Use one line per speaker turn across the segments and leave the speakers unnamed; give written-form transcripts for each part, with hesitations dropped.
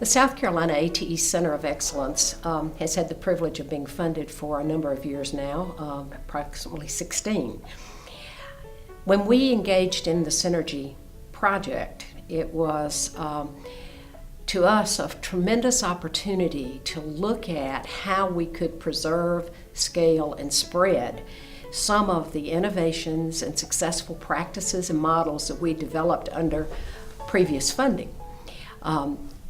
The South Carolina ATE Center of Excellence has had the privilege of being funded for a number of years now, approximately 16. When we engaged in the Synergy project, it was to us a tremendous opportunity to look at how we could preserve, scale, and spread some of the innovations and successful practices and models that we developed under previous funding.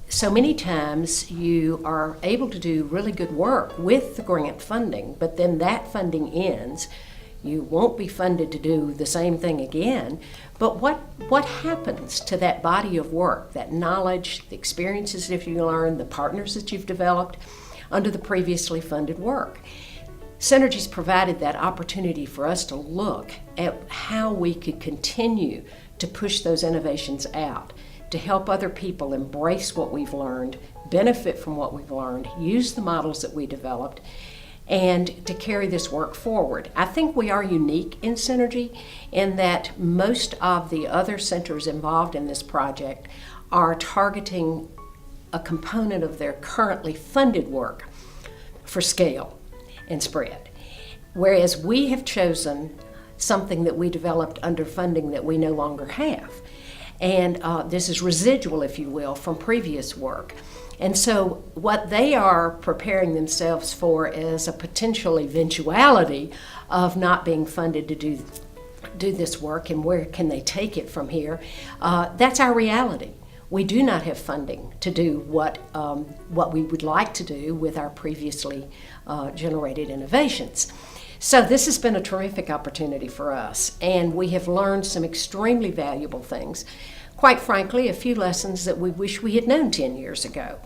So many times you are able to do really good work with the grant funding, but then that funding ends. You won't be funded to do the same thing again, but what happens to that body of work, that knowledge, the experiences that you learned, the partners that you've developed under the previously funded work? Synergy's provided that opportunity for us to look at how we could continue to push those innovations out, to help other people embrace what we've learned, benefit from what we've learned, use the models that we developed, and to carry this work forward. I think we are unique in Synergy in that most of the other centers involved in this project are targeting a component of their currently funded work for scale and spread, whereas we have chosen something that we developed under funding that we no longer have. And this is residual, if you will, from previous work. And so what they are preparing themselves for is a potential eventuality of not being funded to do this work, and where can they take it from here. That's our reality. We do not have funding to do what we would like to do with our previously generated innovations. So this has been a terrific opportunity for us, and we have learned some extremely valuable things. Quite frankly, a few lessons that we wish we had known 10 years ago.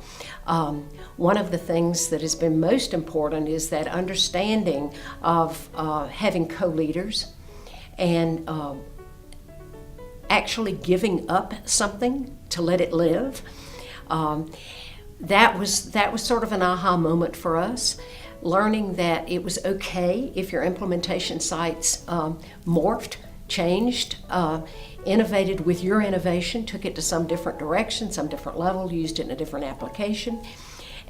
One of the things that has been most important is that understanding of having co-leaders and actually giving up something to let it live. That was sort of an aha moment for us. Learning that it was okay if your implementation sites morphed, changed, innovated with your innovation, took it to some different direction, some different level, used it in a different application.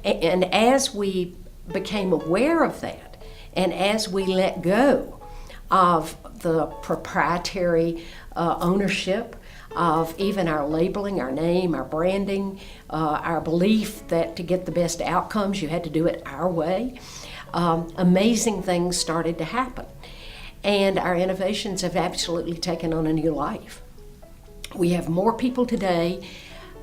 And as we became aware of that, and as we let go of the proprietary ownership of even our labeling, our name, our branding, our belief that to get the best outcomes you had to do it our way, amazing things started to happen. And our innovations have absolutely taken on a new life. We have more people today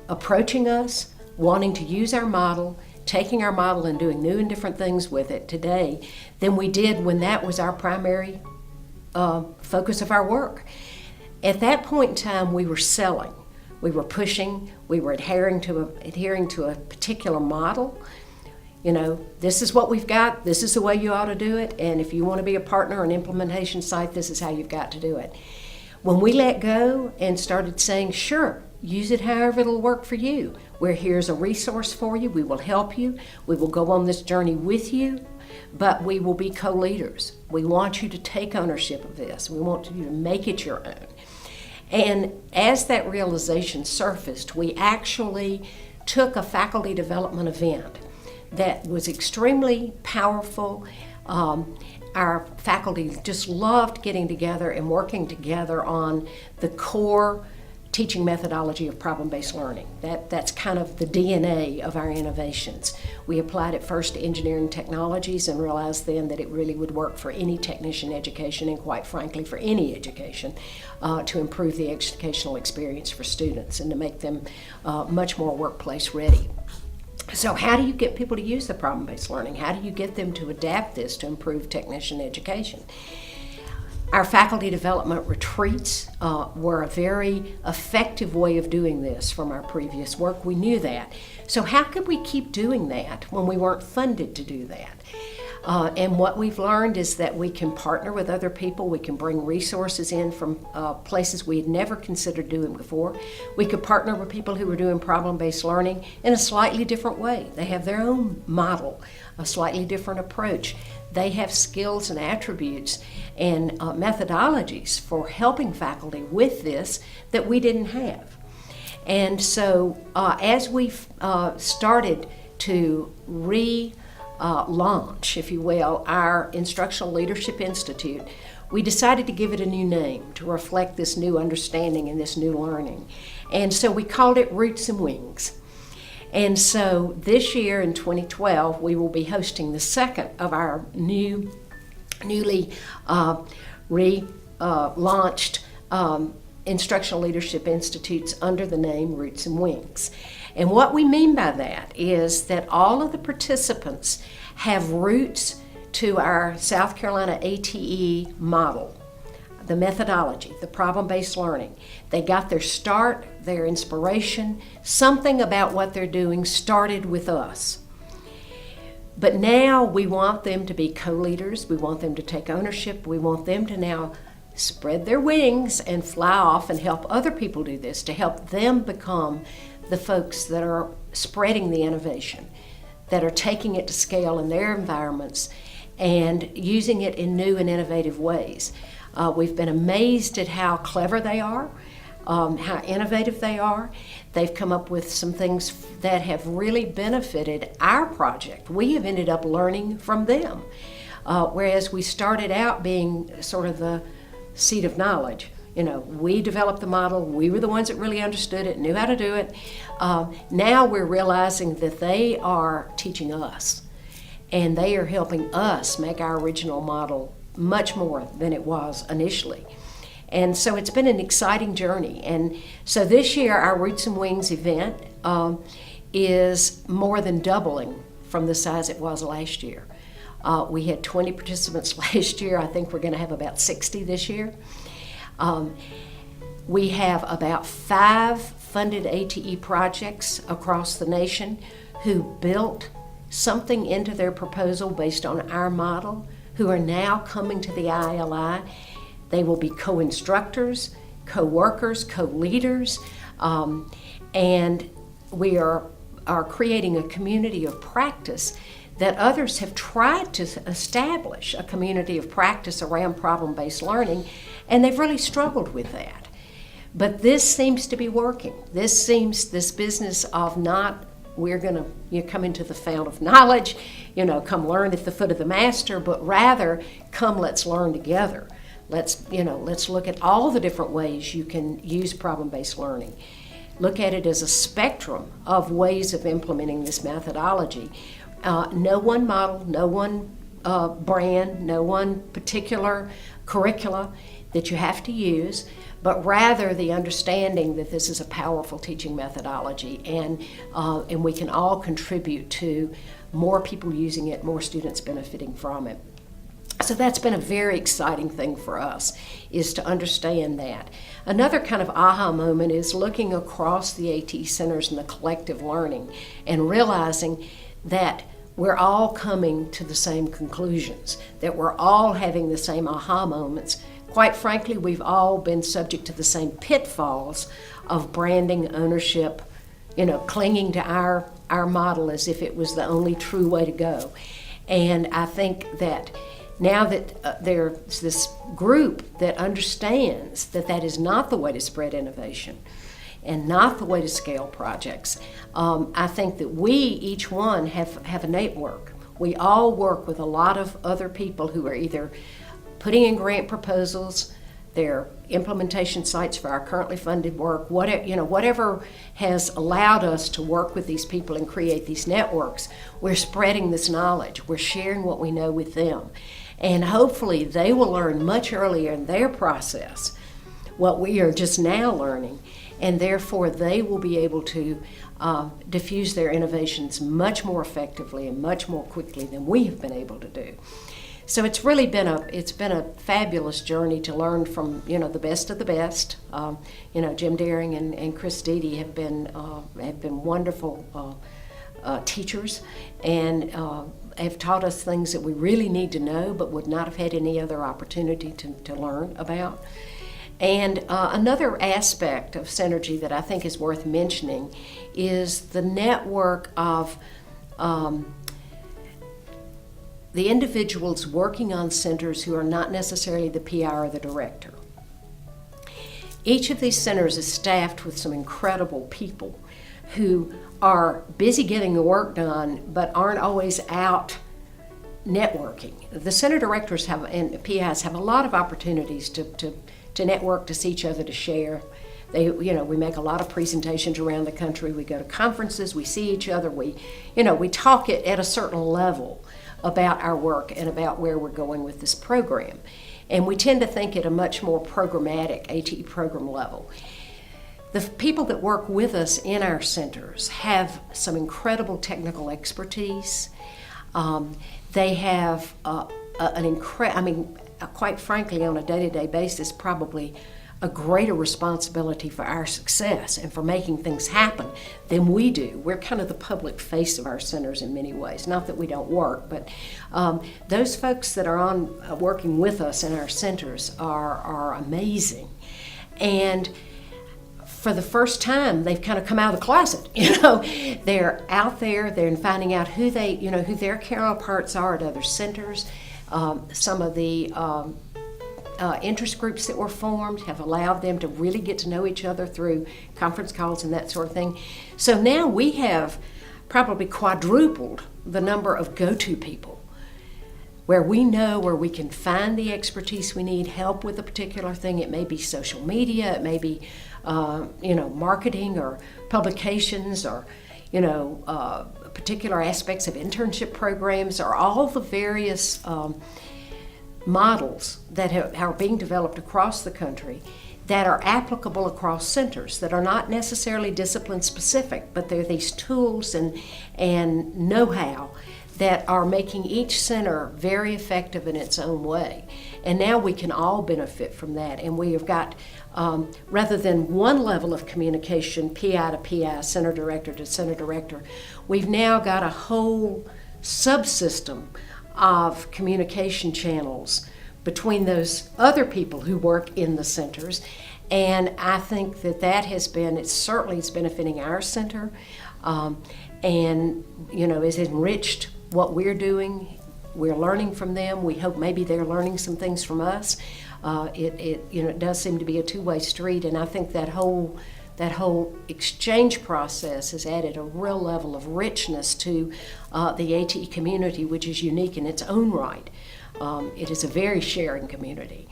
approaching us, wanting to use our model, taking our model and doing new and different things with it today than we did when that was our primary focus of our work. At that point in time, we were selling, we were pushing, we were adhering to a particular model. You know, this is what we've got, this is the way you ought to do it, and if you want to be a partner or an implementation site, this is how you've got to do it. When we let go and started saying, sure, use it however it'll work for you. Here's a resource for you, we will help you, we will go on this journey with you, but we will be co-leaders. We want you to take ownership of this. We want you to make it your own. And as that realization surfaced, we actually took a faculty development event that was extremely powerful. Our faculty just loved getting together and working together on the core teaching methodology of problem-based learning. That's kind of the DNA of our innovations. We applied it first to engineering technologies and realized then that it really would work for any technician education and quite frankly for any education to improve the educational experience for students and to make them much more workplace ready. So how do you get people to use the problem-based learning? How do you get them to adapt this to improve technician education? Our faculty development retreats were a very effective way of doing this from our previous work. We knew that. So how could we keep doing that when we weren't funded to do that? And what we've learned is that we can partner with other people. We can bring resources in from places we had never considered doing before. We could partner with people who were doing problem-based learning in a slightly different way. They have their own model, a slightly different approach. They have skills and attributes and methodologies for helping faculty with this that we didn't have. And so as we've started to launch, if you will, our Instructional Leadership Institute, we decided to give it a new name to reflect this new understanding and this new learning. And so we called it Roots and Wings. And so this year in 2012, we will be hosting the second of our newly relaunched Instructional Leadership Institutes under the name Roots and Wings. And what we mean by that is that all of the participants have roots to our South Carolina ATE model, the methodology, the problem-based learning. They got their start, their inspiration, something about what they're doing started with us. But now we want them to be co-leaders, we want them to take ownership, we want them to now spread their wings and fly off and help other people do this, to help them become the folks that are spreading the innovation, that are taking it to scale in their environments and using it in new and innovative ways. We've been amazed at how clever they are, how innovative they are. They've come up with some things that have really benefited our project. We have ended up learning from them, whereas we started out being sort of the seat of knowledge. You know, we developed the model, we were the ones that really understood it, knew how to do it. Now we're realizing that they are teaching us, and they are helping us make our original model much more than it was initially. And so it's been an exciting journey. And so this year, our Roots and Wings event is more than doubling from the size it was last year. We had 20 participants last year. I think we're going to have about 60 this year. We have about 5 funded ATE projects across the nation who built something into their proposal based on our model, who are now coming to the ILI. They will be co-instructors, co-workers, co-leaders, and we are creating a community of practice that others have tried to establish a community of practice around problem-based learning, and they've really struggled with that. But this seems to be working. This business of not, we're going to come into the fount of knowledge, come learn at the foot of the master, but rather come, let's learn together. Let's look at all the different ways you can use problem-based learning. Look at it as a spectrum of ways of implementing this methodology. No one model, no one brand, no one particular curricula that you have to use, but rather the understanding that this is a powerful teaching methodology, and we can all contribute to more people using it, more students benefiting from it. So that's been a very exciting thing for us, is to understand that. Another kind of aha moment is looking across the AT centers and the collective learning and realizing that we're all coming to the same conclusions, that we're all having the same aha moments. Quite frankly, we've all been subject to the same pitfalls of branding, ownership, clinging to our model as if it was the only true way to go. And I think that now that there's this group that understands that that is not the way to spread innovation and not the way to scale projects, I think that we, each one, have a network. We all work with a lot of other people who are either putting in grant proposals, their implementation sites for our currently funded work, whatever has allowed us to work with these people and create these networks. We're spreading this knowledge. We're sharing what we know with them. And hopefully they will learn much earlier in their process what we are just now learning, and therefore they will be able to diffuse their innovations much more effectively and much more quickly than we have been able to do. So it's really been a fabulous journey to learn from the best of the best. Jim Daring and Chris Deedy have been wonderful teachers, and have taught us things that we really need to know but would not have had any other opportunity to learn about. And another aspect of Synergy that I think is worth mentioning is the network of the individuals working on centers who are not necessarily the PI or the director. Each of these centers is staffed with some incredible people who are busy getting the work done but aren't always out networking. The center directors and PIs have a lot of opportunities to network, to see each other, to share. We make a lot of presentations around the country. We go to conferences, we see each other, we talk at a certain level about our work and about where we're going with this program. And we tend to think at a much more programmatic ATE program level. The people that work with us in our centers have some incredible technical expertise. They have quite frankly, on a day-to-day basis, probably a greater responsibility for our success and for making things happen than we do. We're kind of the public face of our centers in many ways. Not that we don't work, but those folks that are working with us in our centers are amazing. And for the first time, they've kind of come out of the closet. They're out there. They're finding out who their counterparts are at other centers. Some of the interest groups that were formed have allowed them to really get to know each other through conference calls and that sort of thing. So now we have probably quadrupled the number of go-to people where we know where we can find the expertise we need, help with a particular thing. It may be social media, it may be marketing or publications or particular aspects of internship programs, or all the various models that are being developed across the country that are applicable across centers, that are not necessarily discipline specific, but they're these tools and know-how that are making each center very effective in its own way. And now we can all benefit from that. And we have got, rather than one level of communication, PI to PI, center director to center director, we've now got a whole subsystem of communication channels between those other people who work in the centers. And I think it's certainly benefiting our center, and has enriched what we're doing. We're learning from them. We hope maybe they're learning some things from us. It does seem to be a two-way street, and I think that whole exchange process has added a real level of richness to the ATE community, which is unique in its own right. It is a very sharing community.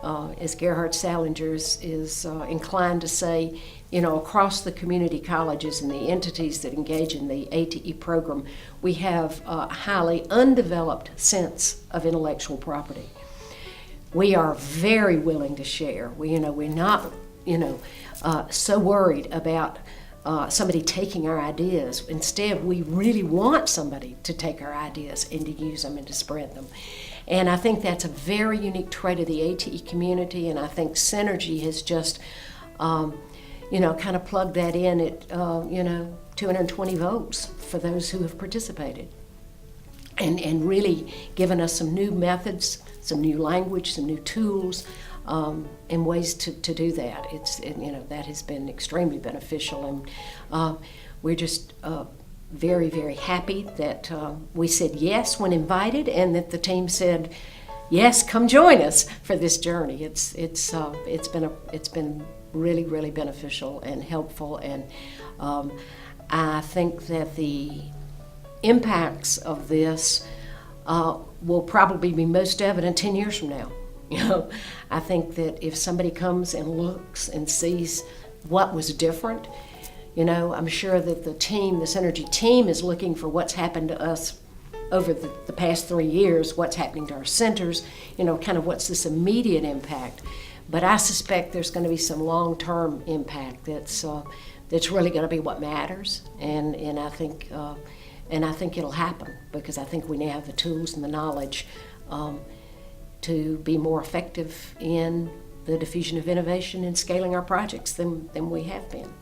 As Gerhard Salinger is inclined to say, across the community colleges and the entities that engage in the ATE program, we have a highly undeveloped sense of intellectual property. We are very willing to share. We're not so worried about somebody taking our ideas. Instead, we really want somebody to take our ideas and to use them and to spread them. And I think that's a very unique trait of the ATE community, and I think Synergy has just, kind of plugged that in at, 220 votes for those who have participated. And really given us some new methods, some new language, some new tools, and ways to do that. That has been extremely beneficial, and we're just very, very happy that we said yes when invited, and that the team said yes, come join us for this journey. It's been really, really beneficial and helpful, and I think that the impacts of this will probably be most evident 10 years from now. I think that if somebody comes and looks and sees what was different, I'm sure that the Synergy team is looking for what's happened to us over the past 3 years, what's happening to our centers, kind of what's this immediate impact. But I suspect there's going to be some long-term impact that's really going to be what matters, and I think it'll happen, because I think we now have the tools and the knowledge to be more effective in the diffusion of innovation and scaling our projects than we have been.